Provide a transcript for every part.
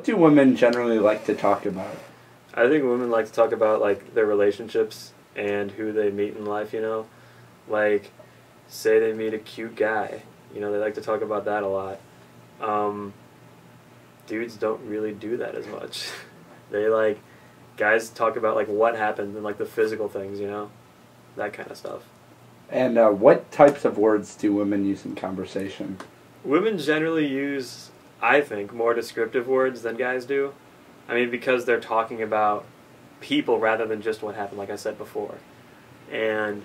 What do women generally like to talk about? I think women like to talk about like their relationships and who they meet in life, you know? Like, say they meet a cute guy, you know, they like to talk about that a lot. Dudes don't really do that as much. Guys talk about like what happened and like the physical things, you know? That kind of stuff. And what types of words do women use in conversation? Women generally use, I think, more descriptive words than guys do. I mean, because they're talking about people rather than just what happened, like I said before. And,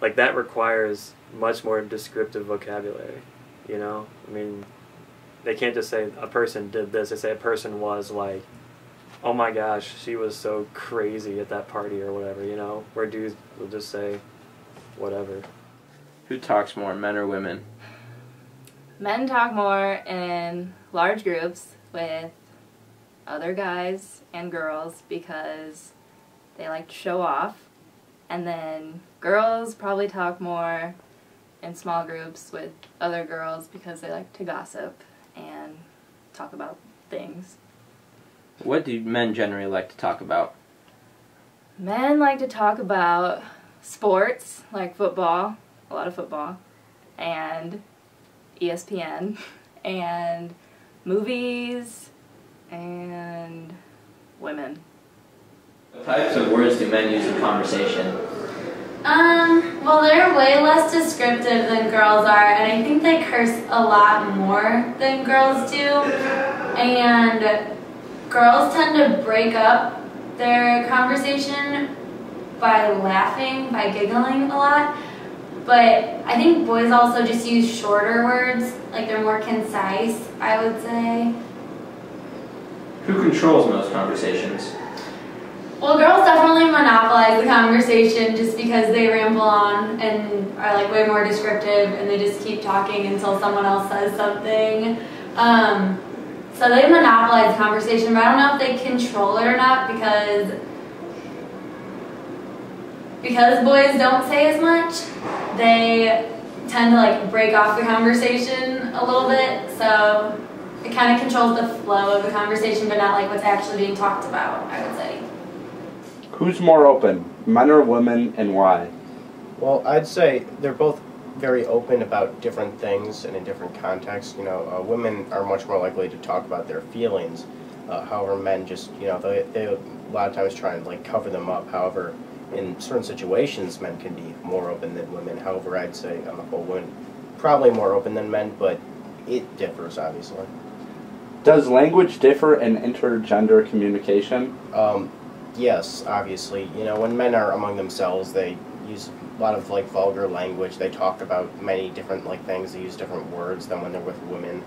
like, that requires much more descriptive vocabulary, you know? I mean, they can't just say a person did this. They say a person was, like, oh my gosh, she was so crazy at that party or whatever, you know? Where dudes will just say whatever. Who talks more, men or women? Men talk more in large groups with other guys and girls because they like to show off. And then girls probably talk more in small groups with other girls because they like to gossip and talk about things. What do men generally like to talk about? Men like to talk about sports, like football, a lot of football, and ESPN, and movies, and women. What types of words do men use in conversation? Well, they're way less descriptive than girls are, and I think they curse a lot more than girls do, and girls tend to break up their conversation by laughing, by giggling a lot, but I think boys also just use shorter words, like they're more concise, I would say. Who controls most conversations? Well, girls definitely monopolize the conversation just because they ramble on and are like way more descriptive and they just keep talking until someone else says something. So they monopolize the conversation, but I don't know if they control it or not because boys don't say as much, they tend to like break off the conversation a little bit, so it kind of controls the flow of the conversation, but not like what's actually being talked about, I would say. Who's more open, men or women, and why? Well, I'd say they're both very open about different things and in different contexts. You know, women are much more likely to talk about their feelings. However, men just, you know, they a lot of times try and like cover them up. However, in certain situations, men can be more open than women. However, I'd say on the whole, women probably more open than men, but it differs obviously. Does language differ in intergender communication? Yes, obviously. You know, when men are among themselves, they use a lot of like vulgar language. They talk about many different like things. They use different words than when they're with women.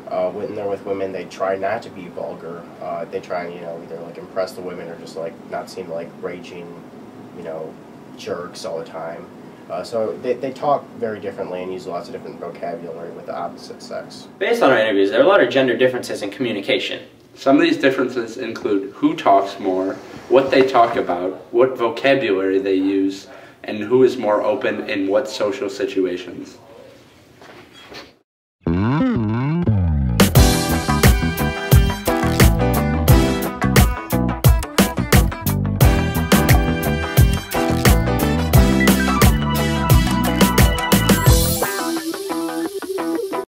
When they're with women, they try not to be vulgar. They try and, you know, either like impress the women or just like not seem like raging, you know, jerks all the time. So they talk very differently and use lots of different vocabulary with the opposite sex. Based on our interviews, there are a lot of gender differences in communication. Some of these differences include who talks more, what they talk about, what vocabulary they use, and who is more open in what social situations.